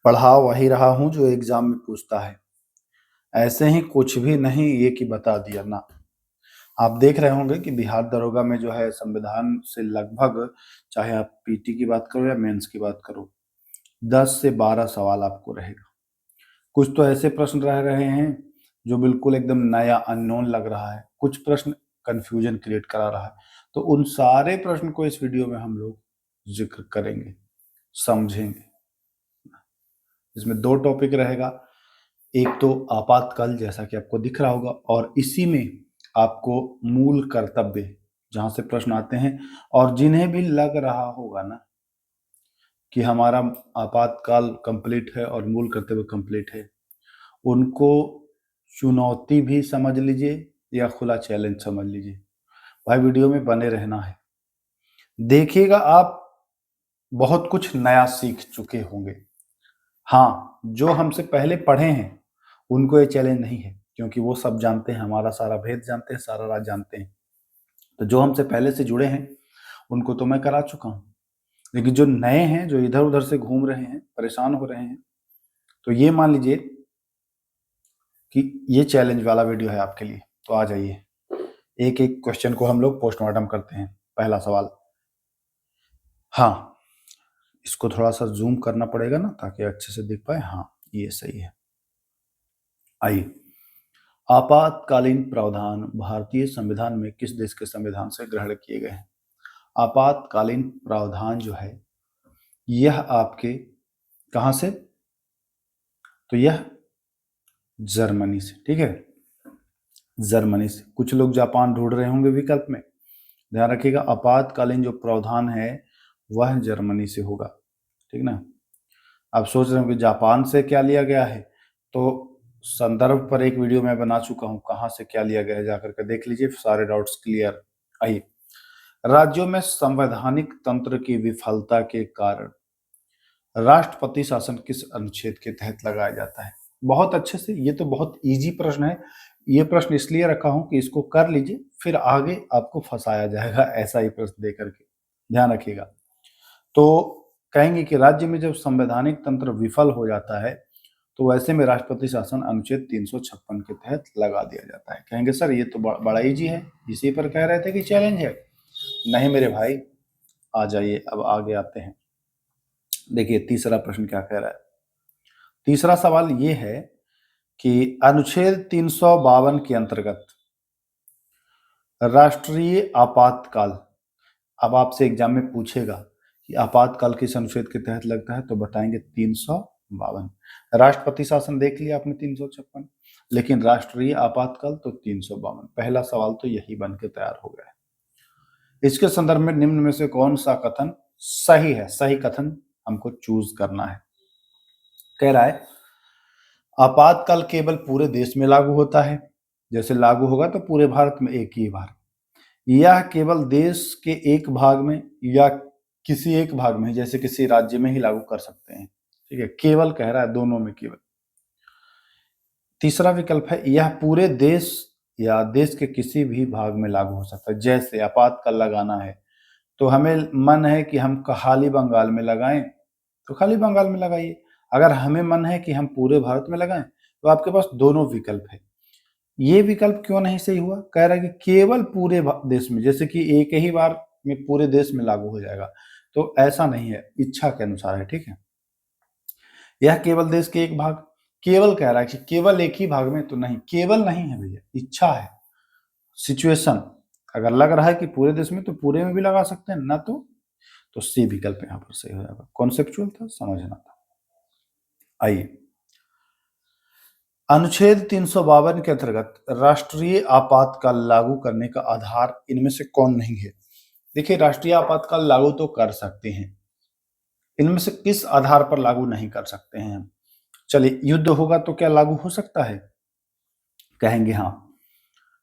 पढ़ा वही रहा हूँ जो एग्जाम में पूछता है। ऐसे ही कुछ भी नहीं ये कि बता दिया ना। आप देख रहे होंगे कि बिहार दरोगा में जो है संविधान से लगभग, चाहे आप पीटी की बात करो या मेंस की बात करो, 10 से 12 सवाल आपको रहेगा। कुछ तो ऐसे प्रश्न रह रहे हैं जो बिल्कुल एकदम नया अननोन लग रहा है, कुछ प्रश्न कंफ्यूजन क्रिएट करा रहा है। तो उन सारे प्रश्न को इस वीडियो में हम लोग जिक्र करेंगे, समझेंगे। इसमें 2 टॉपिक रहेगा। एक तो आपातकाल, जैसा कि आपको दिख रहा होगा, और इसी में आपको मूल कर्तव्य, जहां से प्रश्न आते हैं। और जिन्हें भी लग रहा होगा ना कि हमारा आपातकाल कंप्लीट है और मूल कर्तव्य कंप्लीट है, उनको चुनौती भी समझ लीजिए या खुला चैलेंज समझ लीजिए। भाई वीडियो में बने रहना है, देखिएगा आप बहुत कुछ नया सीख चुके होंगे। हाँ, जो हमसे पहले पढ़े हैं उनको ये चैलेंज नहीं है, क्योंकि वो सब जानते हैं, हमारा सारा भेद जानते हैं, सारा राज जानते हैं। तो जो हमसे पहले से जुड़े हैं उनको तो मैं करा चुका हूँ, लेकिन जो नए हैं, जो इधर उधर से घूम रहे हैं, परेशान हो रहे हैं, तो ये मान लीजिए कि ये चैलेंज वाला वीडियो है आपके लिए। तो आ जाइए, एक एक क्वेश्चन को हम लोग पोस्टमार्टम करते हैं। पहला सवाल, हाँ इसको थोड़ा सा जूम करना पड़ेगा ना ताकि अच्छे से दिख पाए। हाँ ये सही है। आइए, आपातकालीन प्रावधान भारतीय संविधान में किस देश के संविधान से ग्रहण किए गए हैं? आपातकालीन प्रावधान जो है यह आपके कहां से, तो यह जर्मनी से। ठीक है, जर्मनी से। कुछ लोग जापान ढूंढ रहे होंगे विकल्प में, ध्यान रखिएगा आपातकालीन जो प्रावधान है वह जर्मनी से होगा। ठीक ना। आप सोच रहे हो कि जापान से क्या लिया गया है, तो संदर्भ पर एक वीडियो मैं बना चुका हूं, कहां से क्या लिया गया है जाकर के देख लीजिए, सारे डाउट्स क्लियर। आइए, राज्यों में संवैधानिक तंत्र की विफलता के कारण राष्ट्रपति शासन किस अनुच्छेद के तहत लगाया जाता है? बहुत अच्छे से, ये तो बहुत इजी प्रश्न है। ये प्रश्न इसलिए रखा हूं कि इसको कर लीजिए, फिर आगे आपको फंसाया जाएगा ऐसा ही प्रश्न दे करके, ध्यान रखिएगा। तो कहेंगे कि राज्य में जब संवैधानिक तंत्र विफल हो जाता है तो वैसे में राष्ट्रपति शासन अनुच्छेद 356 के तहत लगा दिया जाता है। कहेंगे सर ये तो बड़ा इजी है, इसी पर कह रहे थे कि चैलेंज है। नहीं मेरे भाई, आ जाइए अब आगे आते हैं। देखिए तीसरा प्रश्न क्या कह रहा है। तीसरा सवाल ये है कि अनुच्छेद 352 के अंतर्गत राष्ट्रीय आपातकाल, अब आपसे एग्जाम में पूछेगा कि आपातकाल किस अनुच्छेद के तहत लगता है, तो बताएंगे 352। राष्ट्रपति शासन देख लिया आपने 356, लेकिन राष्ट्रीय आपातकाल तो 352। पहला सवाल तो यही बन के तैयार हो गया है। इसके संदर्भ में निम्न में से कौन सा कथन सही है? सही कथन हमको चूज करना है। कह रहा है आपातकाल केवल पूरे देश में लागू होता है, जैसे लागू होगा तो पूरे भारत में एक ही बार, यह केवल देश के एक भाग में या किसी एक भाग में, जैसे किसी राज्य में ही लागू कर सकते हैं। ठीक है, केवल कह रहा है, दोनों में केवल। तीसरा विकल्प है यह पूरे देश या देश के किसी भी भाग में लागू हो सकता है। जैसे आपातकाल लगाना है तो हमें मन है कि हम खाली बंगाल में लगाएं तो खाली बंगाल में लगाइए, अगर हमें मन है कि हम पूरे भारत में लगाएं तो आपके पास दोनों विकल्प है। ये विकल्प क्यों नहीं सही हुआ? कह रहा है कि केवल पूरे देश में, जैसे कि एक ही बार में पूरे देश में लागू हो जाएगा, तो ऐसा नहीं है, इच्छा के अनुसार है। ठीक है, यह केवल देश के एक भाग, केवल कह रहा है कि केवल एक ही भाग में, तो नहीं, केवल नहीं है भैया, इच्छा है, सिचुएशन। अगर लग रहा है कि पूरे देश में तो पूरे में भी लगा सकते हैं ना, तो सी विकल्प यहाँ पर सही हो जाएगा। कॉन्सेप्चुअल था, समझना था। आइए, अनुच्छेद 352 के अंतर्गत राष्ट्रीय आपातकाल लागू करने का आधार इनमें से कौन नहीं है? देखिए राष्ट्रीय आपातकाल लागू तो कर सकते हैं, इनमें से किस आधार पर लागू नहीं कर सकते हैं हम? चलिए, युद्ध होगा तो क्या लागू हो सकता है? कहेंगे हाँ।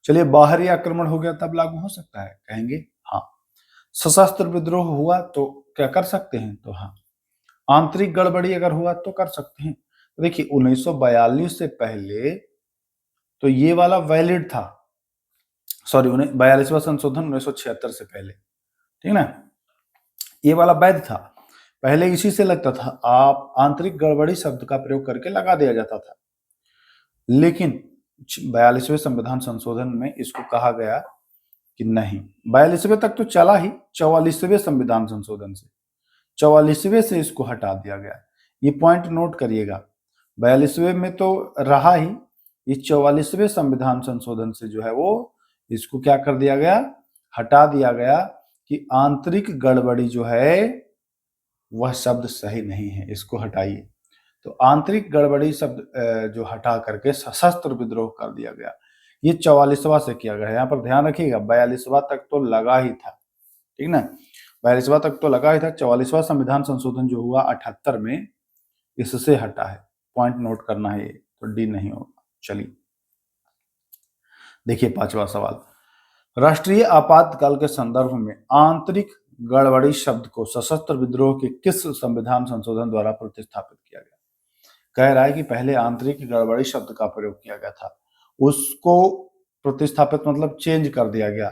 चलिए, बाहरी आक्रमण हो गया तब लागू हो सकता है? कहेंगे हाँ। सशस्त्र विद्रोह हुआ तो क्या कर सकते हैं? तो हाँ। आंतरिक गड़बड़ी अगर हुआ तो कर सकते हैं। तो देखिए 1942 से पहले तो ये वाला वैलिड था, सॉरी 42वां संशोधन 1976 से पहले, ठीक ना, ये वाला वैध था। पहले इसी से लगता था, आप आंतरिक गड़बड़ी शब्द का प्रयोग करके लगा दिया जाता था, लेकिन 42वें संविधान संशोधन में इसको कहा गया कि नहीं, 42वें तक तो चला ही, 44वें संविधान संशोधन से, 44वें से इसको हटा दिया गया। ये पॉइंट नोट करिएगा, 42वें में तो रहा ही, इस 44वें संविधान संशोधन से जो है वो इसको क्या कर दिया गया, हटा दिया गया कि आंतरिक गड़बड़ी जो है वह शब्द सही नहीं है, इसको हटाइए। तो आंतरिक गड़बड़ी शब्द जो हटा करके सशस्त्र विद्रोह कर दिया गया। ये 44वां से किया गया। यहाँ पर ध्यान रखिएगा, 42वां तक तो लगा ही था, ठीक ना, 42वां तक तो लगा ही था। 44वां संविधान संशोधन जो हुआ 78 में, इससे हटा है। पॉइंट नोट करना है, ये तो डी नहीं होगा। चलिए देखिए 5वां सवाल, राष्ट्रीय आपातकाल के संदर्भ में आंतरिक गड़बड़ी शब्द को सशस्त्र विद्रोह के किस संविधान संशोधन द्वारा प्रतिस्थापित किया गया? कह रहा है कि पहले आंतरिक गड़बड़ी शब्द का प्रयोग किया गया था, उसको प्रतिस्थापित मतलब चेंज कर दिया गया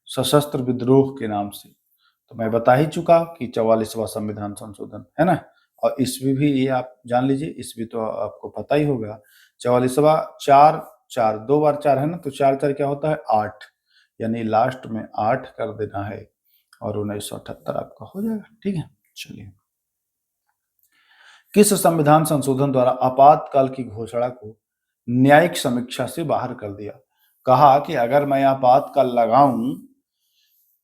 सशस्त्र विद्रोह के नाम से। तो मैं बता ही चुका कि 44वां संविधान संशोधन है ना, और ईस्वी भी ये आप जान लीजिए, ईस्वी तो आपको पता ही होगा। 44वां 4 2 बार 4 है ना, तो 4 4 क्या होता है 8, यानी लास्ट में 8 कर देना है और 1978 आपका हो जाएगा। ठीक है, चलिए किस संविधान संशोधन द्वारा आपातकाल की घोषणा को न्यायिक समीक्षा से बाहर कर दिया? कहा कि अगर मैं आपातकाल लगाऊं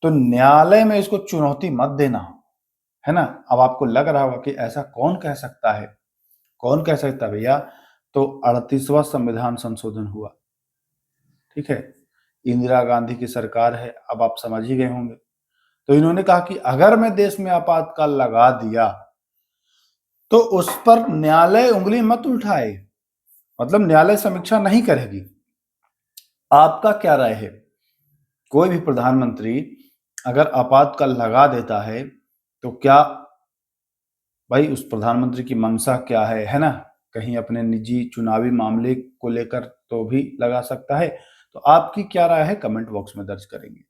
तो न्यायालय में इसको चुनौती मत देना, है ना। अब आपको लग रहा होगा कि ऐसा कौन कह सकता है, कौन कह सकता है भैया? तो 38वां संविधान संशोधन हुआ, ठीक है, इंदिरा गांधी की सरकार है, अब आप समझ ही गए होंगे। तो इन्होंने कहा कि अगर मैं देश में आपातकाल लगा दिया तो उस पर न्यायालय उंगली मत उठाए, मतलब न्यायालय समीक्षा नहीं करेगी। आपका क्या राय है? कोई भी प्रधानमंत्री अगर आपातकाल लगा देता है तो क्या भाई उस प्रधानमंत्री की मंशा क्या है ना, कहीं अपने निजी चुनावी मामले को लेकर तो भी लगा सकता है। तो आपकी क्या राय है कमेंट बॉक्स में दर्ज करेंगे।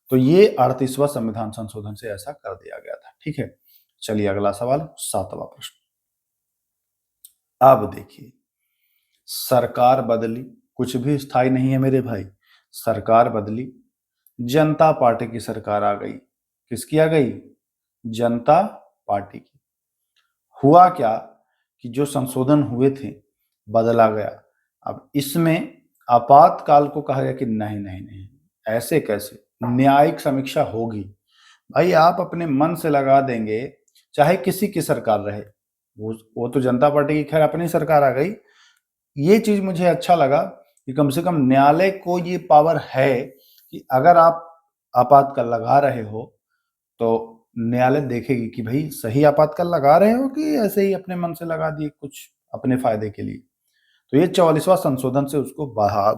तो ये 38वां संविधान संशोधन से ऐसा कर दिया गया था। ठीक है, चलिए अगला सवाल, 7वां प्रश्न। अब देखिए, सरकार बदली, कुछ भी स्थायी नहीं है मेरे भाई। सरकार बदली, जनता पार्टी की सरकार आ गई। किसकी आ गई? जनता पार्टी की। हुआ क्या कि जो संशोधन हुए थे बदला गया। अब इसमें आपातकाल को कहा गया कि नहीं नहीं नहीं, ऐसे कैसे, न्यायिक समीक्षा होगी। भाई आप अपने मन से लगा देंगे, चाहे किसी की सरकार रहे, वो तो जनता पार्टी की खैर अपनी सरकार आ गई। ये चीज मुझे अच्छा लगा कि कम से कम न्यायालय को ये पावर है कि अगर आप आपातकाल लगा रहे हो तो न्यायालय देखेगी कि भाई सही आपातकाल लगा रहे हो कि ऐसे ही अपने मन से लगा दिए कुछ अपने फायदे के लिए। तो ये 44वां संशोधन से उसको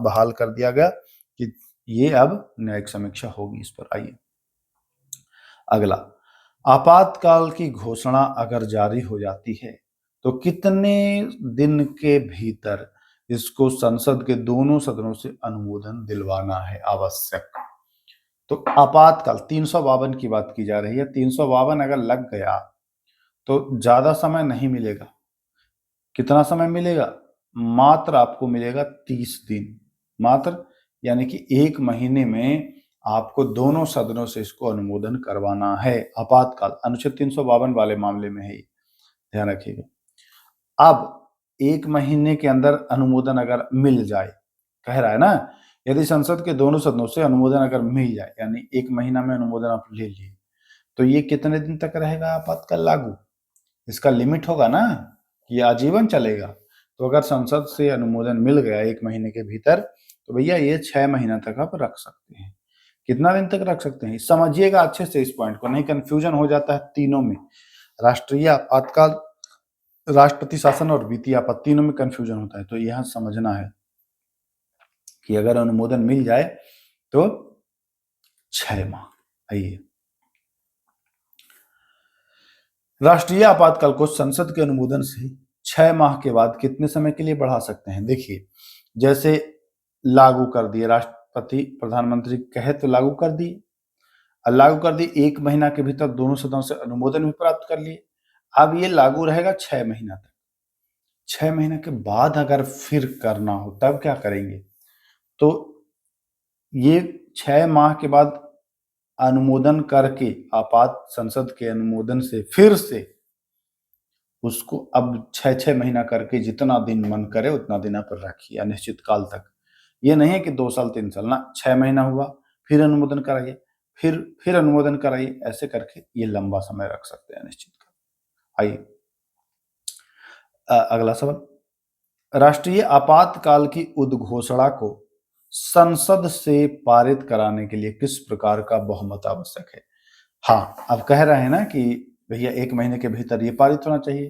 बहाल कर दिया गया कि ये अब न्यायिक समीक्षा होगी इस पर। आइए अगला, आपातकाल की घोषणा अगर जारी हो जाती है तो कितने दिन के भीतर इसको संसद के दोनों सदनों से अनुमोदन दिलवाना है आवश्यक? तो आपातकाल 352 की बात की जा रही है। 352 अगर लग गया तो ज्यादा समय नहीं मिलेगा। कितना समय मिलेगा? मात्र आपको मिलेगा 30 दिन, मात्र, यानी कि 1 महीने में आपको दोनों सदनों से इसको अनुमोदन करवाना है। आपातकाल अनुच्छेद 352 वाले मामले में है, ध्यान रखिएगा। अब 1 महीने के अंदर अनुमोदन अगर मिल जाए, कह रहा है ना, यदि संसद के दोनों सदनों से अनुमोदन अगर मिल जाए, यानी 1 महीना में अनुमोदन आप ले लिए, तो ये कितने दिन तक रहेगा आपातकाल लागू? इसका लिमिट होगा ना, ये आजीवन चलेगा। तो अगर संसद से अनुमोदन मिल गया 1 महीने के भीतर, तो भैया ये 6 महीना तक आप रख सकते हैं। कितना दिन तक रख सकते हैं समझिएगा अच्छे से इस पॉइंट को, नहीं कंफ्यूजन हो जाता है तीनों में। राष्ट्रीय आपातकाल, राष्ट्रपति शासन और वित्तीय आपात, तीनों में कंफ्यूजन होता है। तो यहां समझना है कि अगर अनुमोदन मिल जाए तो 6 माह। आइए, राष्ट्रीय आपातकाल को संसद के अनुमोदन से 6 माह के बाद कितने समय के लिए बढ़ा सकते हैं? देखिए, जैसे लागू कर दिए, राष्ट्रपति प्रधानमंत्री कहे तो लागू कर दिए, 1 महीना के भीतर दोनों सदनों से अनुमोदन भी प्राप्त कर लिए। अब ये लागू रहेगा 6 महीना तक। 6 महीने के बाद अगर फिर करना हो तब क्या करेंगे? तो ये 6 माह के बाद अनुमोदन करके आपात संसद के अनुमोदन से फिर से उसको अब 6-6 महीना करके जितना दिन मन करे उतना दिन आप रखिए अनिश्चित काल तक। ये नहीं है कि 2 साल 3 साल ना, 6 महीना हुआ फिर अनुमोदन कराइए, फिर अनुमोदन कराइए, ऐसे करके ये लंबा समय रख सकते हैं अनिश्चित काल। आइए अगला सवाल, राष्ट्रीय आपातकाल की उद्घोषणा को संसद से पारित कराने के लिए किस प्रकार का बहुमत आवश्यक है? हाँ, अब कह रहे हैं ना कि भैया 1 महीने के भीतर ये पारित होना चाहिए,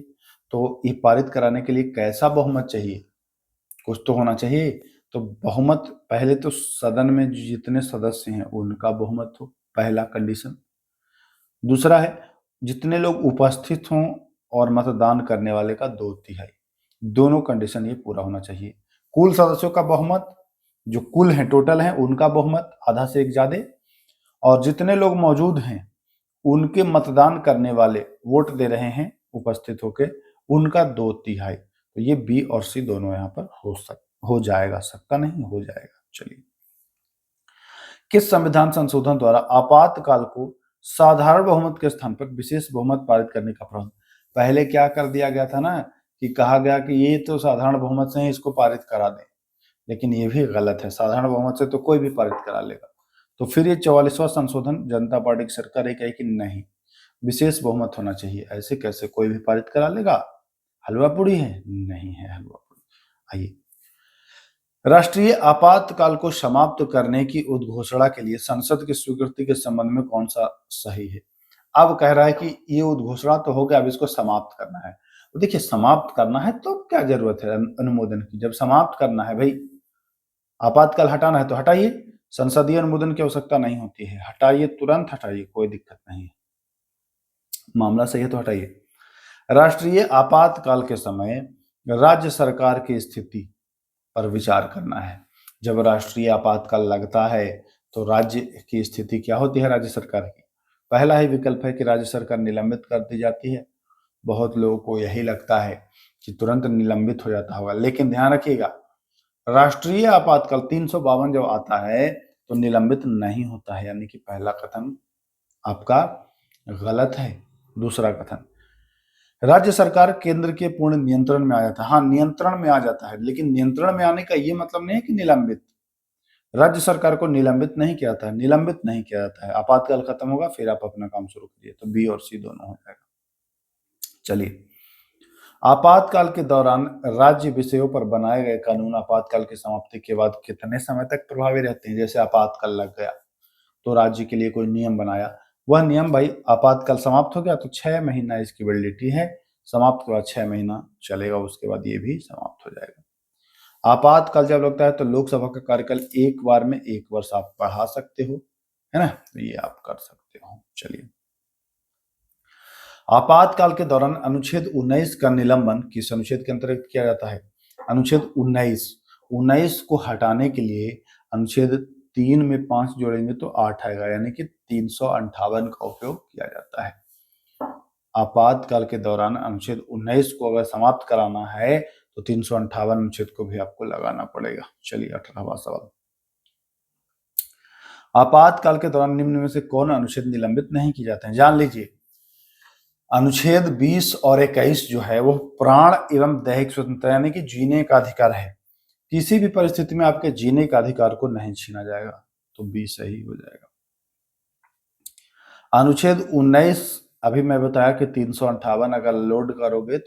तो ये पारित कराने के लिए कैसा बहुमत चाहिए? कुछ तो होना चाहिए। तो बहुमत पहले तो सदन में जितने सदस्य हैं उनका बहुमत हो, पहला कंडीशन। दूसरा है जितने लोग उपस्थित हों और मतदान करने वाले का 2/3, दोनों कंडीशन ये पूरा होना चाहिए। कुल सदस्यों का बहुमत, जो कुल हैं टोटल हैं उनका बहुमत आधा से एक ज्यादा, और जितने लोग मौजूद हैं उनके मतदान करने वाले वोट दे रहे हैं उपस्थित होके उनका 2/3। तो ये बी और सी दोनों यहाँ पर हो जाएगा, सकता नहीं हो जाएगा। चलिए, किस संविधान संशोधन द्वारा आपातकाल को साधारण बहुमत के स्थान पर विशेष बहुमत पारित करने का प्रावधान? पहले क्या कर दिया गया था ना कि कहा गया कि ये तो साधारण बहुमत से ही इसको पारित करा दें, लेकिन ये भी गलत है। साधारण बहुमत से तो कोई भी पारित करा लेगा। तो फिर ये 44वां संशोधन जनता पार्टी की सरकार ये कहे कि नहीं, विशेष बहुमत होना चाहिए। ऐसे कैसे कोई भी पारित करा लेगा? हलवा पूड़ी है? नहीं है हलवा पूड़ी। आइए, राष्ट्रीय आपातकाल को समाप्त करने की उद्घोषणा के लिए संसद की स्वीकृति के संबंध में कौन सा सही है? अब कह रहा है कि ये उद्घोषणा तो हो गया, अब इसको समाप्त करना है। तो देखिए, समाप्त करना है तो क्या जरूरत है अनुमोदन की? जब समाप्त करना है भाई, आपातकाल हटाना है तो हटाइए, संसदीय अनुमोदन की आवश्यकता नहीं होती है, हटाइए, तुरंत हटाइए, कोई दिक्कत नहीं है। मामला सही है तो हटाइए। राष्ट्रीय आपातकाल के समय राज्य सरकार की स्थिति पर विचार करना है। जब राष्ट्रीय आपातकाल लगता है तो राज्य की स्थिति क्या होती है राज्य सरकार की? पहला ही विकल्प है कि राज्य सरकार निलंबित कर दी जाती है। बहुत लोगों को यही लगता है कि तुरंत निलंबित हो जाता होगा, लेकिन ध्यान रखिएगा, राष्ट्रीय आपातकाल 352 जब आता है तो निलंबित नहीं होता है, यानी कि पहला कथन आपका गलत है। दूसरा कथन, राज्य सरकार केंद्र के पूर्ण नियंत्रण में आ जाता है। हाँ, नियंत्रण में आ जाता है, लेकिन नियंत्रण में आने का ये मतलब नहीं है कि निलंबित। राज्य सरकार को निलंबित नहीं किया जाता है, निलंबित नहीं किया जाता है। आपातकाल खत्म होगा फिर आप अपना काम शुरू करिए। तो बी और सी दोनों हो जाएगा। चलिए, आपातकाल के दौरान राज्य विषयों पर बनाए गए कानून आपातकाल की समाप्ति के बाद कितने समय तक प्रभावी रहते हैं? जैसे आपातकाल लग गया तो राज्य के लिए कोई नियम बनाया, वह नियम भाई आपातकाल समाप्त हो गया तो 6 महीना इसकी वैलिडिटी है, समाप्त के बाद 6 महीना चलेगा, उसके बाद ये भी समाप्त हो जाएगा। आपातकाल जब लगता है तो लोकसभा का कार्यकाल एक बार में 1 वर्ष आप बढ़ा सकते हो, है ना, तो ये आप कर सकते हो। चलिए, आपातकाल के दौरान अनुच्छेद 19 का निलंबन किस अनुच्छेद के अंतर्गत किया जाता है? अनुच्छेद 19 को हटाने के लिए अनुच्छेद 3 में 5 जोड़ेंगे तो 8 आएगा, यानी कि 358 का उपयोग किया जाता है। आपातकाल के दौरान अनुच्छेद 19 को अगर समाप्त कराना है तो 358 अनुच्छेद को भी आपको लगाना पड़ेगा। चलिए, 18वां सवाल, आपातकाल के दौरान निम्न में से कौन अनुच्छेद निलंबित नहीं किए जाते हैं? जान लीजिए, अनुच्छेद 20 और 21 जो है वो प्राण एवं दैहिक स्वतंत्रता यानी कि जीने का अधिकार है। किसी भी परिस्थिति में आपके जीने का अधिकार को नहीं छीना जाएगा, तो बी सही हो जाएगा। अनुच्छेद 19, अभी मैं बताया कि 358 अगर लोड करोगे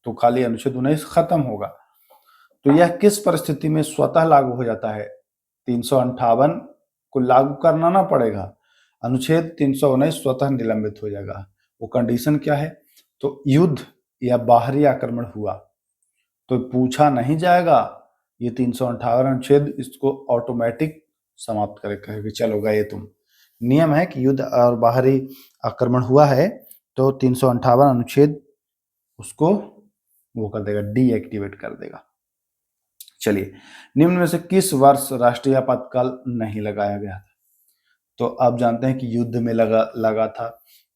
तो खाली अनुच्छेद 19 खत्म होगा। तो यह किस परिस्थिति में स्वतः लागू हो जाता है? 358 को लागू करना ना पड़ेगा, अनुच्छेद 319 स्वतः निलंबित हो जाएगा। वो कंडीशन क्या है? तो युद्ध या बाहरी आक्रमण हुआ तो पूछा नहीं जाएगा, ये 358 अनुच्छेद इसको ऑटोमेटिक समाप्त करेगा कि चलो गए तुम। नियम है कि युद्ध और बाहरी आक्रमण हुआ है तो 358 अनुच्छेद उसको वो कर देगा, डीएक्टिवेट कर देगा। चलिए, निम्न में से किस वर्ष राष्ट्रीय आपातकाल नहीं लगाया गया था? तो आप जानते हैं कि युद्ध में लगा था,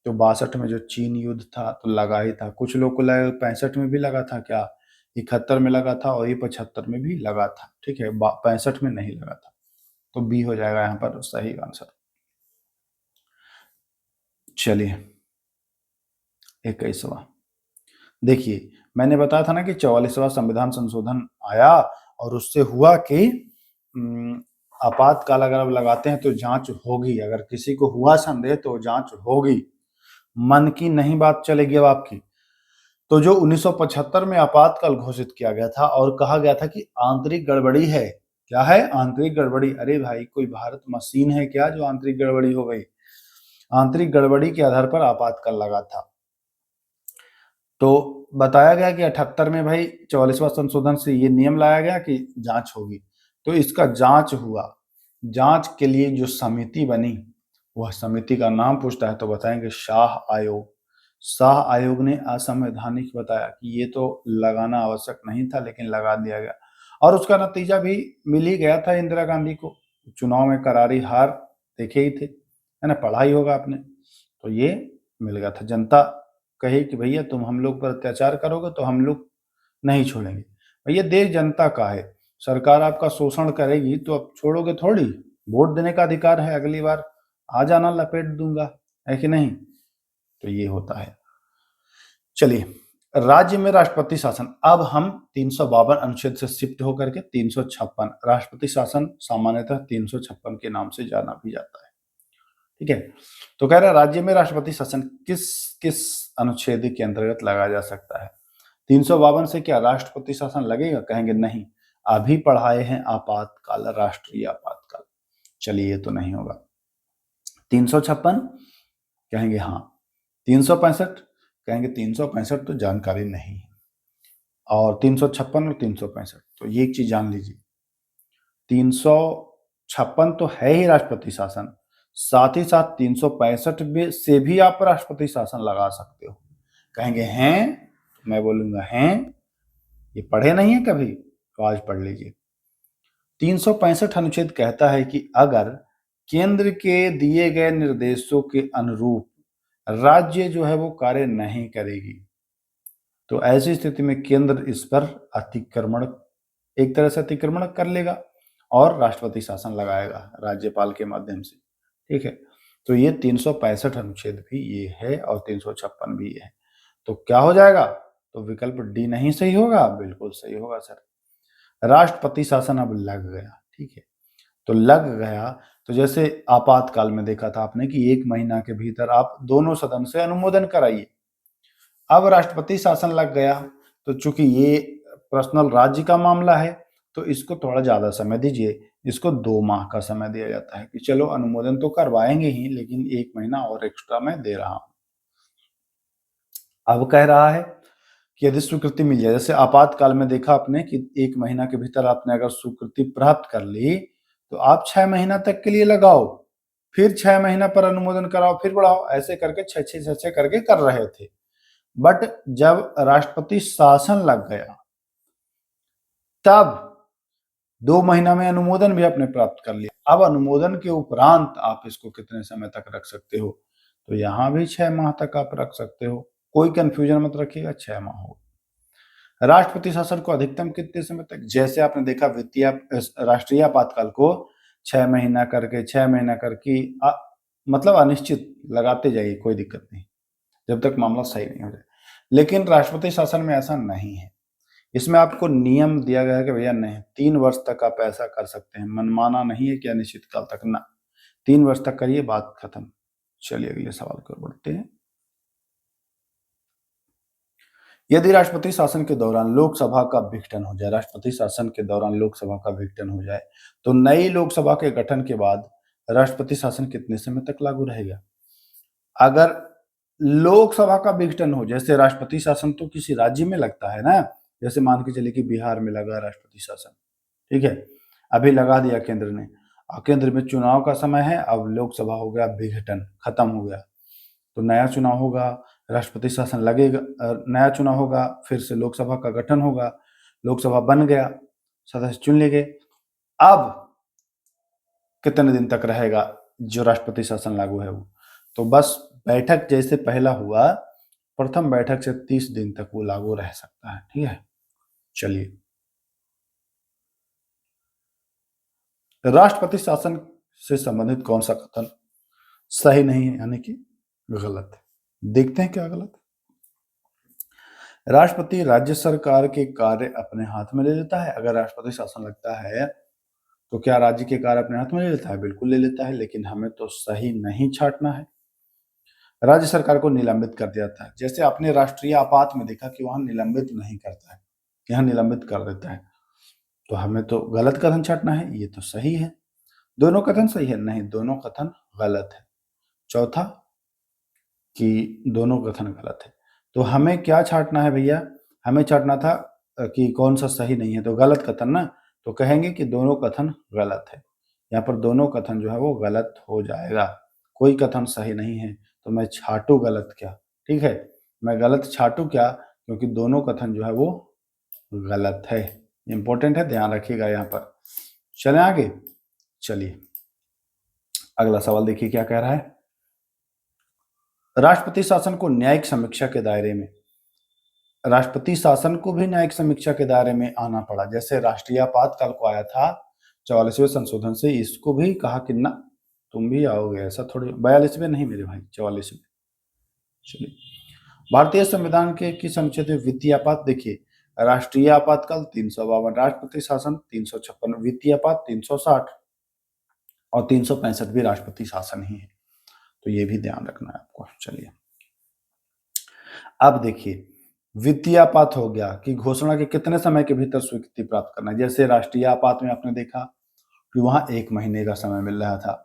तो 62 में जो चीन युद्ध था तो लगा ही था, कुछ लोग को लगा 65 में भी लगा था क्या, 71 में लगा था और ये 75 में भी लगा था, ठीक है, 65 में नहीं लगा था, तो बी हो जाएगा यहाँ पर सही आंसर। चलिए 21वां, देखिए मैंने बताया था ना कि 44वां संविधान संशोधन आया और उससे हुआ कि आपातकाल अगर अब लगाते हैं तो जांच होगी, अगर किसी को हुआ संदेह तो जांच होगी, मन की नहीं बात चलेगी अब आपकी। तो जो 1975 में आपातकाल घोषित किया गया था और कहा गया था कि आंतरिक गड़बड़ी है, क्या है, आंतरिक गड़बड़ी, अरे भाई कोई भारत मशीन है क्या जो आंतरिक गड़बड़ी हो गई, आंतरिक गड़बड़ी के आधार पर आपातकाल लगा था। तो बताया गया कि 78 में भाई 44वां संशोधन से ये नियम लाया गया कि जांच होगी, तो इसका जांच हुआ, जांच के लिए जो समिति बनी वह समिति का नाम पूछता है तो बताएंगे शाह आयोग। शाह आयोग ने असंवैधानिक बताया कि ये तो लगाना आवश्यक नहीं था लेकिन लगा दिया गया, और उसका नतीजा भी मिल ही गया था इंदिरा गांधी को, चुनाव में करारी हार देखे ही थे, है ना, पढ़ा ही होगा आपने, तो ये मिल गया था। जनता कही कि भैया तुम हम लोग पर अत्याचार करोगे तो हम लोग नहीं छोड़ेंगे, भैया देश जनता का है, सरकार आपका शोषण करेगी तो अब छोड़ोगे थोड़ी, वोट देने का अधिकार है, अगली बार आ जाना लपेट दूंगा, है कि नहीं, तो ये होता है। चलिए राज्य में राष्ट्रपति शासन, अब हम 352 अनुच्छेद से शिफ्ट होकर के 356, राष्ट्रपति शासन सामान्यतः 356 के नाम से जाना भी जाता है, ठीक है। तो कह रहा है राज्य में राष्ट्रपति शासन किस किस अनुच्छेद के अंतर्गत लगाया जा सकता है। 352 से क्या राष्ट्रपति शासन लगेगा, कहेंगे नहीं, अभी पढ़ाए हैं आपातकाल, राष्ट्रीय आपातकाल, चलिए ये तो नहीं होगा। 356 कहेंगे हाँ, 365 कहेंगे 365 तो जानकारी नहीं है, और 356 और 365, तो ये एक चीज जान लीजिए, 356 तो है ही राष्ट्रपति शासन, साथ ही साथ 365 से भी आप राष्ट्रपति शासन लगा सकते हो, कहेंगे हैं, मैं बोलूंगा हैं, ये पढ़े नहीं है कभी, तो आज पढ़ लीजिए। 365 अनुच्छेद कहता है कि अगर केंद्र के दिए गए निर्देशों के अनुरूप राज्य जो है वो कार्य नहीं करेगी तो ऐसी स्थिति में केंद्र इस पर अतिक्रमण, एक तरह से अतिक्रमण कर लेगा और राष्ट्रपति शासन लगाएगा राज्यपाल के माध्यम से, ठीक है। तो ये 365 अनुच्छेद भी ये है और 356 भी ये है, तो क्या हो जाएगा, तो विकल्प डी नहीं सही होगा, बिल्कुल सही होगा सर, राष्ट्रपति शासन अब लग गया, ठीक है। तो लग गया, तो जैसे आपातकाल में देखा था आपने कि 1 महीना के भीतर आप दोनों सदन से अनुमोदन कराइए, अब राष्ट्रपति शासन लग गया, तो चूंकि ये पर्सनल राज्य का मामला है तो इसको थोड़ा ज्यादा समय दीजिए, इसको 2 माह का समय दिया जाता है कि चलो अनुमोदन तो करवाएंगे ही लेकिन 1 महीना और एक्स्ट्रा मैं दे रहा हूं। अब कह रहा है कि यदि स्वीकृति मिल जाए, जैसे आपातकाल में देखा आपने कि 1 महीना के भीतर आपने अगर स्वीकृति प्राप्त कर ली तो आप 6 महीना तक के लिए लगाओ, फिर 6 महीना पर अनुमोदन कराओ, फिर बढ़ाओ, ऐसे करके 6 करके कर रहे थे। बट जब राष्ट्रपति शासन लग गया तब 2 महीना में अनुमोदन भी आपने प्राप्त कर लिया, अब अनुमोदन के उपरांत आप इसको कितने समय तक रख सकते हो, तो यहां भी 6 माह तक आप रख सकते हो, कोई कंफ्यूजन मत रखिएगा, 6 माह हो। राष्ट्रपति शासन को अधिकतम कितने समय तक, जैसे आपने देखा वित्तीय राष्ट्रीय आपातकाल को 6 महीना करके 6 महीना करके मतलब अनिश्चित लगाते जाइए, कोई दिक्कत नहीं जब तक मामला सही नहीं हो जाए, लेकिन राष्ट्रपति शासन में ऐसा नहीं है, इसमें आपको नियम दिया गया है कि भैया नहीं 3 वर्ष तक आप ऐसा कर सकते हैं, मनमाना नहीं है कि अनिश्चित काल तक ना, 3 वर्ष तक करिए, बात खत्म। चलिए अगले सवाल की ओर बढ़ते हैं। यदि राष्ट्रपति शासन के दौरान लोकसभा का विघटन हो जाए, राष्ट्रपति शासन के दौरान लोकसभा का विघटन हो जाए तो नई लोकसभा के गठन के बाद राष्ट्रपति शासन कितने समय तक लागू रहेगा। अगर लोकसभा का विघटन हो, जैसे राष्ट्रपति शासन तो किसी राज्य में लगता है ना, जैसे मान के चलिए कि बिहार में लगा राष्ट्रपति शासन, ठीक है, अभी लगा दिया केंद्र ने, और केंद्र में चुनाव का समय है, अब लोकसभा हो गया विघटन, खत्म हो गया, तो नया चुनाव होगा, राष्ट्रपति शासन लगेगा, नया चुनाव होगा, फिर से लोकसभा का गठन होगा, लोकसभा बन गया, सदस्य चुन लिए गए, अब कितने दिन तक रहेगा जो राष्ट्रपति शासन लागू है वो, तो बस बैठक जैसे पहला हुआ, प्रथम बैठक से 30 दिन तक वो लागू रह सकता है। ठीक है, चलिए। राष्ट्रपति शासन से संबंधित कौन सा कथन सही नहीं है, यानी कि गलत है? देखते हैं क्या गलत है। राष्ट्रपति राज्य सरकार के कार्य अपने हाथ में ले लेता है। अगर राष्ट्रपति शासन लगता है तो क्या राज्य के कार्य अपने हाथ में ले लेता है? बिल्कुल ले लेता है, लेकिन हमें तो सही नहीं छांटना है। राज्य सरकार को निलंबित कर दिया जाता है। जैसे आपने राष्ट्रीय आपात में देखा कि वहां निलंबित नहीं करता है, यहाँ निलंबित कर देता है। तो हमें तो गलत कथन छांटना है, ये तो सही है। दोनों कथन सही है? नहीं, दोनों कथन गलत है। चौथा कि दोनों कथन गलत है। तो हमें क्या छांटना है भैया? हमें छांटना था कि कौन सा सही नहीं है, तो गलत कथन ना, तो कहेंगे कि दोनों कथन गलत है। यहाँ पर दोनों कथन जो है वो गलत हो जाएगा। कोई कथन सही नहीं है, तो मैं छाटू गलत क्या? ठीक है, मैं गलत छाटू क्या? क्योंकि दोनों कथन जो है वो गलत है। इंपॉर्टेंट है, ध्यान रखिएगा यहाँ पर। चलें आगे। चलिए अगला सवाल देखिए क्या कह रहा है। राष्ट्रपति शासन को न्यायिक समीक्षा के दायरे में, राष्ट्रपति शासन को भी न्यायिक समीक्षा के दायरे में आना पड़ा। जैसे राष्ट्रीय आपातकाल को आया था 44वें संशोधन से, इसको भी कहा कि ना तुम भी आओगे, ऐसा थोड़ी। 42वें नहीं मेरे भाई, 44वें। चलिए, भारतीय संविधान के किस अनुच्छेद में वित्तीय आपात? देखिए, राष्ट्रीय आपातकाल 352, राष्ट्रपति शासन 356, वित्तीय आपात 360 और 365 भी राष्ट्रपति शासन ही है। तो ये भी ध्यान रखना है आपको। चलिए अब देखिए, वित्तीय आपात हो गया कि घोषणा के कितने समय के भीतर स्वीकृति प्राप्त करना है। जैसे राष्ट्रीय आपात में आपने देखा कि वहां 1 महीने का समय मिल रहा था,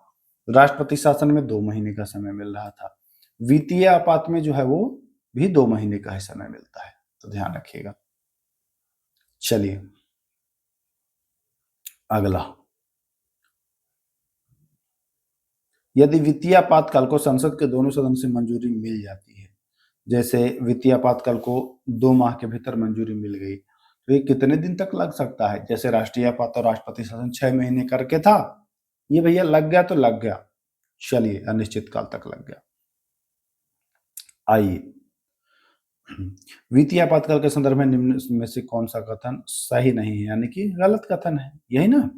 राष्ट्रपति शासन में 2 महीने का समय मिल रहा था, वित्तीय आपात में जो है वो भी 2 महीने का ही समय मिलता है। तो ध्यान रखिएगा। चलिए अगला, यदि वित्तीय आपातकाल को संसद के दोनों सदन से मंजूरी मिल जाती है, जैसे वित्तीय आपातकाल को 2 माह के भीतर मंजूरी मिल गई, तो ये कितने दिन तक लग सकता है? जैसे राष्ट्रीय आपात और राष्ट्रपति शासन 6 महीने करके था, ये भैया लग गया तो लग गया। चलिए अनिश्चित काल तक लग गया। आइए, वित्तीय आपातकाल के संदर्भ में निम्न में से कौन सा कथन सही नहीं है, यानी कि गलत कथन है? यही ना,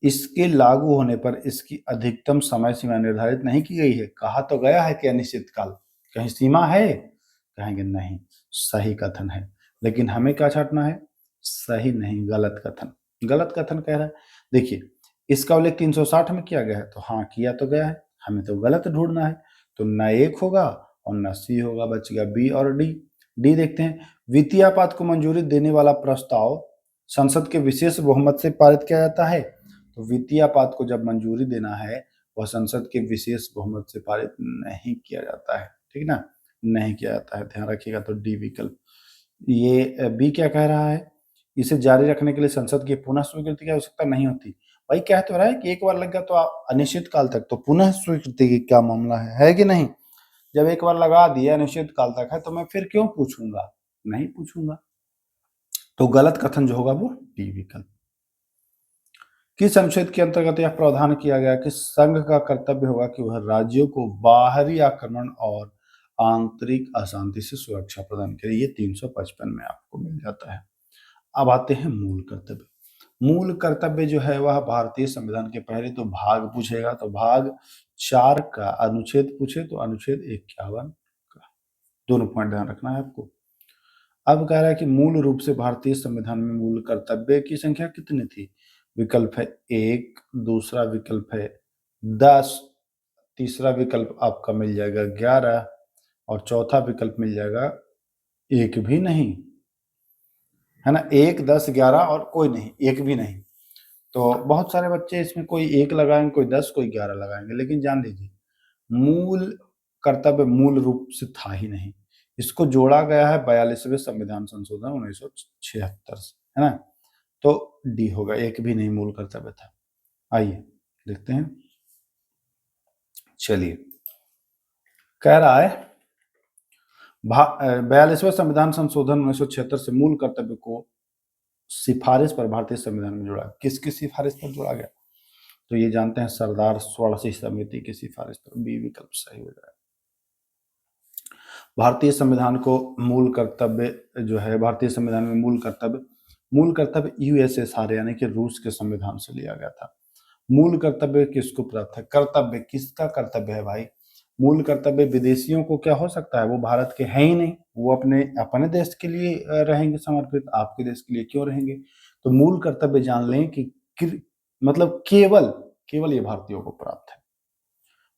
इसके लागू होने पर इसकी अधिकतम समय सीमा निर्धारित नहीं की गई है। कहा तो गया है कि अनिश्चित काल, कहीं सीमा है? कहेंगे नहीं, सही कथन है। लेकिन हमें क्या छांटना है? सही नहीं, गलत कथन। गलत कथन कह रहा है। देखिए, इसका उल्लेख 360 में किया गया है, तो हाँ किया तो गया है, हमें तो गलत ढूंढना है। तो न एक होगा और न सी होगा, बच गया बी और डी। डी देखते हैं, वित्तीय आपात को मंजूरी देने वाला प्रस्ताव संसद के विशेष बहुमत से पारित किया जाता है। तो वित्तीय आपात को जब मंजूरी देना है, वह संसद के विशेष बहुमत से पारित नहीं किया जाता है। ठीक ना, नहीं किया जाता है, ध्यान रखिएगा। तो डी विकल्प। ये बी क्या कह रहा है? इसे जारी रखने के लिए संसद की पुनः स्वीकृति की आवश्यकता नहीं होती। भाई कह तो रहा है कि एक बार लग गया तो अनिश्चित काल तक, तो पुनः स्वीकृति की क्या मामला है कि नहीं? जब एक बार लगा दिया अनिश्चित काल तक है, तो मैं फिर क्यों पूछूंगा? नहीं पूछूंगा। तो गलत कथन जो होगा वो डी विकल्प। किस अनुच्छेद के अंतर्गत यह प्रावधान किया गया कि संघ का कर्तव्य होगा कि वह राज्यों को बाहरी आक्रमण और आंतरिक अशांति से सुरक्षा प्रदान करे? ये 355 में आपको मिल जाता है। अब आते हैं मूल कर्तव्य। मूल कर्तव्य जो है वह भारतीय संविधान के पहले तो भाग पूछेगा, तो भाग 4 का अनुच्छेद पूछे तो अनुच्छेद 51 का। दोनों पॉइंट ध्यान रखना है आपको। अब कह रहा है कि मूल रूप से भारतीय संविधान में मूल कर्तव्य की संख्या कितनी थी? विकल्प है 1, दूसरा विकल्प है 10, तीसरा विकल्प आपका मिल जाएगा 11 और चौथा विकल्प मिल जाएगा एक भी नहीं, है ना। 1, 10, 11 और कोई नहीं, एक भी नहीं। तो बहुत सारे बच्चे इसमें कोई 1 लगाएंगे, कोई 10, कोई 11 लगाएंगे, लेकिन जान लीजिए मूल कर्तव्य मूल रूप से था ही नहीं। इसको जोड़ा गया है 42वें संविधान संशोधन 1976 से, है ना। तो डी होगा, एक भी नहीं मूल कर्तव्य था। आइए देखते हैं। चलिए, कह रहा है 42वें संविधान संशोधन 1976 से मूल कर्तव्य को सिफारिश पर भारतीय संविधान में जोड़ा। किसकी सिफारिश पर जोड़ा गया? तो ये जानते हैं, सरदार स्वर्ण सिंह समिति की सिफारिश पर। बी विकल्प सही हो जाएगा। भारतीय संविधान को मूल कर्तव्य जो है, भारतीय संविधान में मूल कर्तव्य यूएसएसआर यानी कि रूस के संविधान से लिया गया था। मूल कर्तव्य किसको प्राप्त है? कर्तव्य किसका कर्तव्य है भाई? मूल कर्तव्य विदेशियों को क्या हो सकता है? वो भारत के हैं ही नहीं, वो अपने देश के लिए रहेंगे समर्पित, आपके देश के लिए क्यों रहेंगे? तो मूल कर्तव्य जान लें कि मतलब केवल ये भारतीयों को प्राप्त है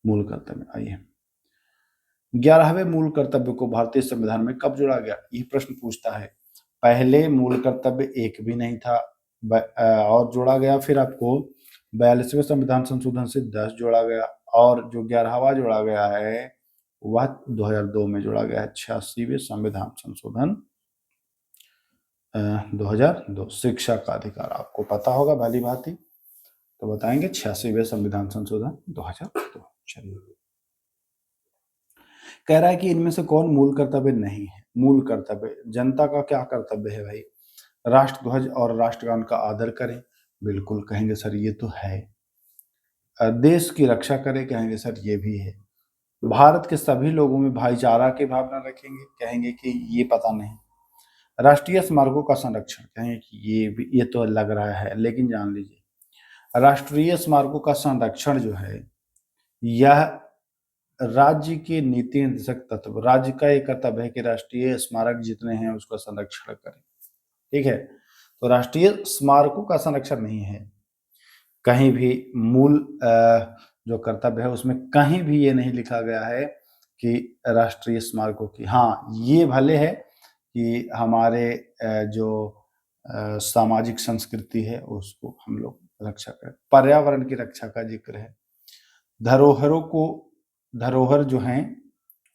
मूल कर्तव्य। आइए, 11वें मूल कर्तव्य को भारतीय संविधान में कब जोड़ा गया? ये प्रश्न पूछता है। पहले मूल कर्तव्य एक भी नहीं था और जोड़ा गया, फिर आपको 42वें संविधान संशोधन से 10 जोड़ा गया, और जो 11वां जोड़ा गया है वह 2002 में जोड़ा गया है। 86वें संविधान संशोधन 2002। शिक्षा का अधिकार आपको पता होगा भली भांति, तो बताएंगे 86वें संविधान संशोधन 2002। चलिए, कह रहा है कि इनमें से कौन मूल कर्तव्य नहीं है? मूल कर्तव्य, जनता का क्या कर्तव्य है भाई? राष्ट्रध्वज और राष्ट्रगान का आदर करें, बिल्कुल कहेंगे सर ये तो है। देश की रक्षा करें, कहेंगे सर ये भी है। भारत के सभी लोगों में भाईचारा की भावना रखेंगे, कहेंगे कि ये पता नहीं। राष्ट्रीय स्मारकों का संरक्षण, कहेंगे कि ये तो लग रहा है, लेकिन जान लीजिए राष्ट्रीय स्मारकों का संरक्षण जो है यह राज्य के नीति निर्देशक तत्व, राज्य का एक कर्तव्य है कि राष्ट्रीय स्मारक जितने हैं उसका संरक्षण करें। ठीक है, तो राष्ट्रीय स्मारकों का संरक्षण नहीं है। कहीं भी मूल जो कर्तव्य है उसमें कहीं भी ये नहीं लिखा गया है कि राष्ट्रीय स्मारकों की, हाँ ये भले है कि हमारे जो सामाजिक संस्कृति है उसको हम लोग रक्षा करें। पर्यावरण की रक्षा का जिक्र है। धरोहर जो हैं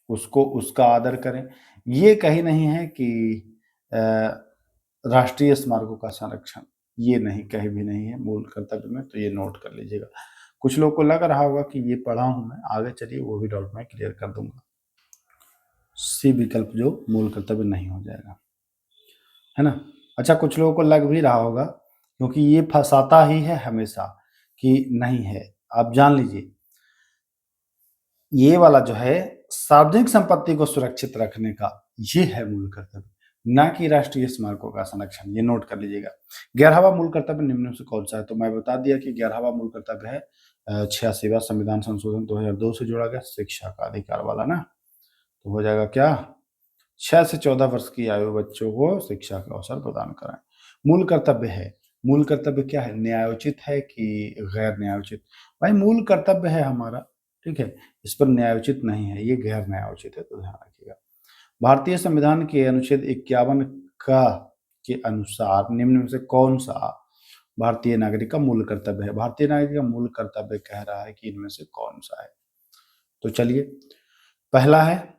उसको उसका आदर करें। ये कहीं नहीं है कि राष्ट्रीय स्मारकों का संरक्षण, ये नहीं, कहीं भी नहीं है मूल कर्तव्य में, तो ये नोट कर लीजिएगा। कुछ लोगों को लग रहा होगा कि ये पढ़ा हूं मैं, आगे चलिए वो भी डाउट मैं क्लियर कर दूंगा। सी विकल्प जो मूल कर्तव्य नहीं हो जाएगा, है ना। अच्छा, कुछ लोगों को लग भी रहा होगा, क्योंकि ये फंसाता ही है हमेशा कि नहीं है। आप जान लीजिए ये वाला जो है सार्वजनिक संपत्ति को सुरक्षित रखने का, ये है मूल कर्तव्य, ना कि राष्ट्रीय स्मारकों का संरक्षण। ये नोट कर लीजिएगा। 11वां मूल कर्तव्य निम्न में से कौन सा है? तो मैं बता दिया कि 11वां मूल कर्तव्य है 86वां संविधान संशोधन 2002 से जोड़ा गया, शिक्षा का अधिकार वाला ना। तो हो जाएगा क्या? 6 से 14 वर्ष की आयु बच्चों को शिक्षा का अवसर प्रदान कराएं। मूल कर्तव्य है, मूल कर्तव्य क्या है? न्यायोचित है कि गैर न्यायोचित? भाई मूल कर्तव्य है हमारा, ठीक है, इस पर न्यायोचित नहीं है, ये गैर न्यायोचित है, तो ध्यान रखिएगा। भारतीय संविधान के अनुच्छेद 51 का के अनुसार निम्न में से कौन सा भारतीय नागरिक का मूल कर्तव्य है? भारतीय नागरिक का मूल कर्तव्य कह रहा है कि इनमें से कौन सा है? तो चलिए, पहला है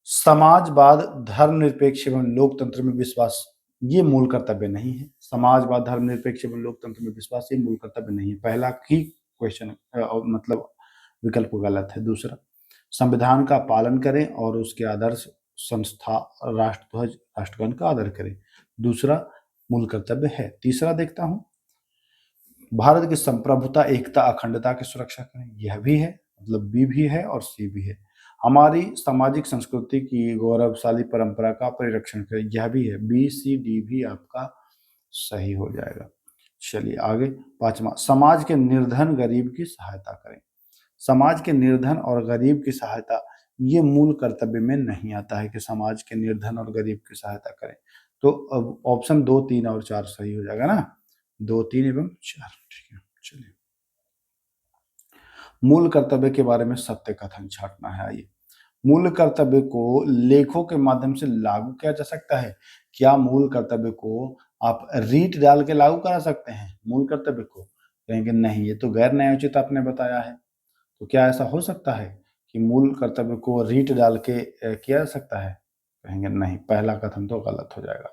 समाजवाद, धर्मनिरपेक्ष एवं लोकतंत्र में विश्वास। ये मूल कर्तव्य नहीं है। समाजवाद, धर्मनिरपेक्ष एवं लोकतंत्र में विश्वास ये मूल कर्तव्य नहीं है। पहला ही क्वेश्चन मतलब विकल्प गलत है। दूसरा, संविधान का पालन करें और उसके आदर्श संस्था राष्ट्रध्वज राष्ट्रगान का आदर करें, दूसरा मूल कर्तव्य है। तीसरा देखता हूं, भारत की संप्रभुता, एकता, अखंडता की सुरक्षा करें, यह भी है, मतलब बी भी है और सी भी है। हमारी सामाजिक संस्कृति की गौरवशाली परंपरा का परिरक्षण करें, यह भी है। बी सी डी भी आपका सही हो जाएगा। चलिए आगे, पांचवा, समाज के निर्धन गरीब की सहायता करें। समाज के निर्धन और गरीब की सहायता ये मूल कर्तव्य में नहीं आता है कि समाज के निर्धन और गरीब की सहायता करें। तो अब ऑप्शन 2, 3 और 4 सही हो जाएगा ना, 2, 3 एवं 4। ठीक है, चलिए, मूल कर्तव्य के बारे में सत्य कथन छांटना है। आइए, मूल कर्तव्य को लेखों के माध्यम से लागू किया जा सकता है। क्या मूल कर्तव्य को आप रीट डाल के लागू करा सकते हैं? मूल कर्तव्य को कहेंगे नहीं, ये तो गैर न्यायोचित आपने बताया है। तो क्या ऐसा हो सकता है कि मूल कर्तव्य को रीट डाल के किया जा सकता है? कहेंगे नहीं, पहला कथन तो गलत हो जाएगा।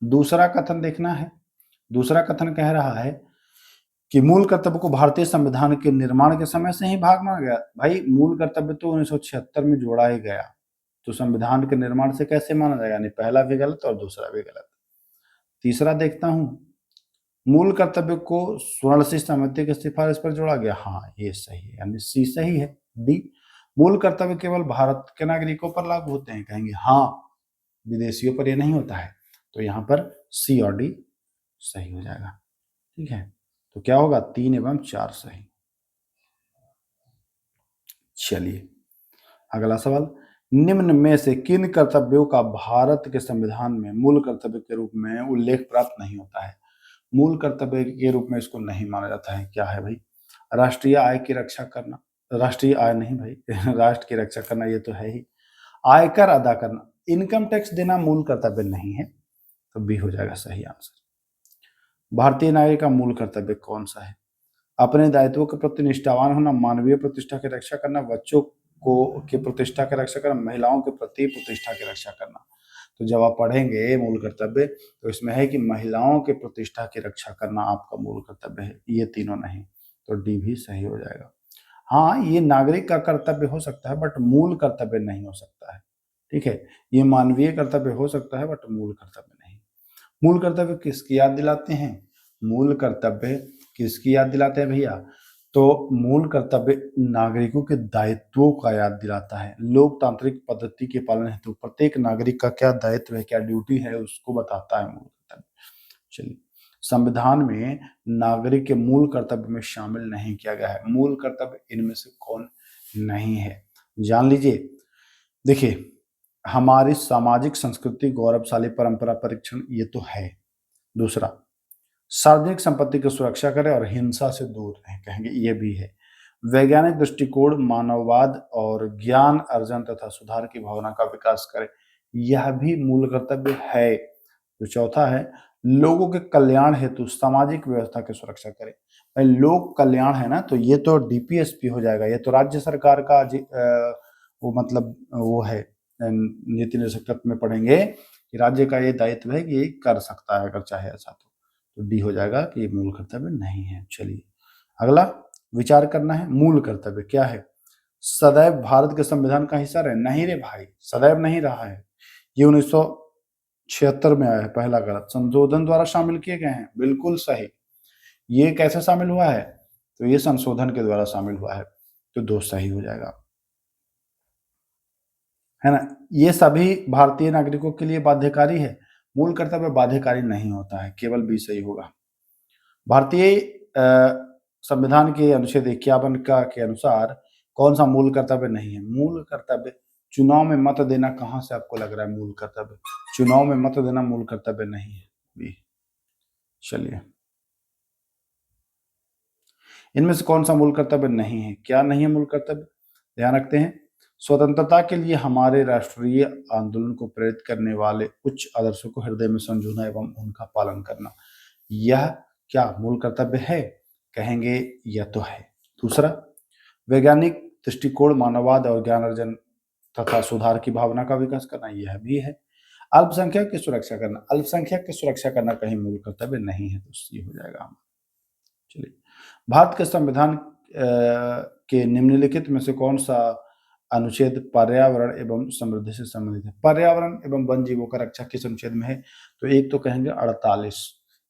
दूसरा कथन देखना है। दूसरा कथन कह रहा है कि मूल कर्तव्य को भारतीय संविधान के निर्माण के समय से ही भाग माना गया। भाई मूल कर्तव्य तो 1976 में जोड़ा ही गया, तो संविधान के निर्माण से कैसे माना जाएगा? यानी पहला भी गलत और दूसरा भी गलत। तीसरा देखता हूं, मूल कर्तव्य को स्वर्ण सिंह समिति की सिफारिश पर जोड़ा गया, हाँ ये सही है, यानी सी सही है। डी, मूल कर्तव्य केवल भारत के नागरिकों पर लागू होते हैं? कहेंगे हाँ, विदेशियों पर ये नहीं होता है। तो यहाँ पर सी और डी सही हो जाएगा। ठीक है, तो क्या होगा? 3 एवं 4 सही। चलिए अगला सवाल, निम्न में से किन कर्तव्यों का भारत के संविधान में मूल कर्तव्य के रूप में उल्लेख प्राप्त नहीं होता है? मूल कर्तव्य के रूप में इसको नहीं माना जाता है। क्या है भाई? राष्ट्रीय आय की रक्षा करना, राष्ट्रीय आय नहीं भाई राष्ट्र की रक्षा करना ये तो है ही। आयकर अदा करना, इनकम टैक्स देना मूल कर्तव्य नहीं है, तो बी हो जाएगा सही आंसर। भारतीय नागरिक का मूल कर्तव्य कौन सा है? अपने दायित्वों के प्रति निष्ठावान होना, मानवीय प्रतिष्ठा की रक्षा करना, बच्चों को की प्रतिष्ठा की रक्षा करना, महिलाओं के प्रति प्रतिष्ठा की रक्षा करना। तो जब आप पढ़ेंगे मूल कर्तव्य तो इसमें है कि महिलाओं के प्रतिष्ठा की रक्षा करना आपका मूल कर्तव्य है, ये तीनों नहीं, तो डी भी सही हो जाएगा। हाँ, ये नागरिक का कर्तव्य हो सकता है बट मूल कर्तव्य नहीं हो सकता है। ठीक है, ये मानवीय कर्तव्य हो सकता है बट मूल कर्तव्य नहीं। मूल कर्तव्य किसकी याद दिलाते हैं? मूल कर्तव्य किसकी याद दिलाते हैं भैया? तो मूल कर्तव्य नागरिकों के दायित्वों का याद दिलाता है। लोकतांत्रिक पद्धति के पालन हेतु प्रत्येक नागरिक का क्या दायित्व है, क्या ड्यूटी है, उसको बताता है मूल कर्तव्य। चलिए, संविधान में नागरिक के मूल कर्तव्य में शामिल नहीं किया गया है। मूल कर्तव्य इनमें से कौन नहीं है? जान लीजिए। देखिए, हमारी सामाजिक संस्कृति गौरवशाली परंपरा परीक्षण ये तो है। दूसरा, सार्वजनिक संपत्ति की सुरक्षा करें और हिंसा से दूर रहें, कहेंगे ये भी है। वैज्ञानिक दृष्टिकोण, मानववाद और ज्ञान अर्जन तथा सुधार की भावना का विकास करें, यह भी मूल कर्तव्य है। जो चौथा है, लोगों के कल्याण हेतु सामाजिक व्यवस्था की सुरक्षा करें। भाई लोक कल्याण है ना, तो ये तो डीपीएसपी हो जाएगा, ये तो राज्य सरकार का वो मतलब वो है, नीति निर्देशक तत्व में पढ़ेंगे कि राज्य का ये दायित्व है कि ये कर सकता है अगर चाहे ऐसा तो डी हो जाएगा कि ये मूल कर्तव्य नहीं है। चलिए अगला विचार करना है, मूल कर्तव्य क्या है? सदैव भारत के संविधान का हिस्सा रहे? नहीं रे भाई, सदैव नहीं रहा है। ये 1976 में आया है, पहला गलत। संशोधन द्वारा शामिल किए गए हैं, बिल्कुल सही। ये कैसे शामिल हुआ है? तो ये संशोधन के द्वारा शामिल हुआ है, तो दो सही हो जाएगा, है ना। ये सभी भारतीय नागरिकों के लिए बाध्यकारी है। मूल कर्तव्य बाध्यकारी नहीं होता है, केवल बी सही होगा। भारतीय संविधान के अनुच्छेद 51 का के अनुसार कौन सा मूल कर्तव्य नहीं है? मूल कर्तव्य चुनाव में मत देना, कहां से आपको लग रहा है मूल कर्तव्य? चुनाव में मत देना मूल कर्तव्य नहीं है बी। चलिए, इनमें से कौन सा मूल कर्तव्य नहीं है? क्या नहीं है मूल कर्तव्य? ध्यान रखते हैं, स्वतंत्रता के लिए हमारे राष्ट्रीय आंदोलन को प्रेरित करने वाले उच्च आदर्शों को हृदय में संजोना एवं उनका पालन करना, यह क्या मूल कर्तव्य है? कहेंगे यह तो है। दूसरा, वैज्ञानिक दृष्टिकोण, मानववाद और ज्ञान अर्जन तथा सुधार की भावना का विकास करना, यह भी है। अल्पसंख्यक की सुरक्षा करना, अल्पसंख्यक की सुरक्षा करना कहीं मूल कर्तव्य नहीं है, तो ये हो जाएगा। चलिए, भारत के संविधान के निम्नलिखित में से कौन सा अनुच्छेद पर्यावरण एवं समृद्धि से संबंधित है? पर्यावरण एवं वन जीवों का रक्षा किस अनुच्छेद में है? तो एक तो कहेंगे 48,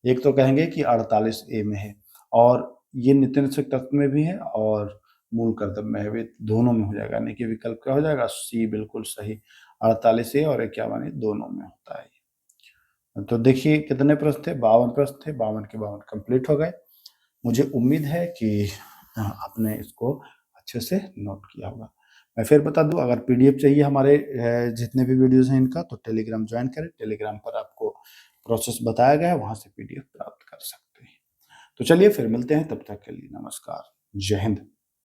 एक तो कहेंगे कि 48 ए में है, और ये नीति निर्देशक तत्व में भी है और मूल कर्तव्य में है, वे दोनों में हो जाएगा, यानी कि विकल्प क्या हो जाएगा? सी बिल्कुल सही। 48 ए और 51 दोनों में होता है। तो देखिए कितने प्रश्न थे? 52 प्रश्न थे, 52 के 52 कंप्लीट हो गए। मुझे उम्मीद है कि आपने इसको अच्छे से नोट किया होगा। मैं फिर बता दूं, अगर पीडीएफ चाहिए हमारे जितने भी वीडियोस हैं इनका, तो टेलीग्राम ज्वाइन करें। टेलीग्राम पर आपको प्रोसेस बताया गया है, वहां से पीडीएफ प्राप्त कर सकते हैं। तो चलिए फिर मिलते हैं, तब तक के लिए नमस्कार, जय हिंद।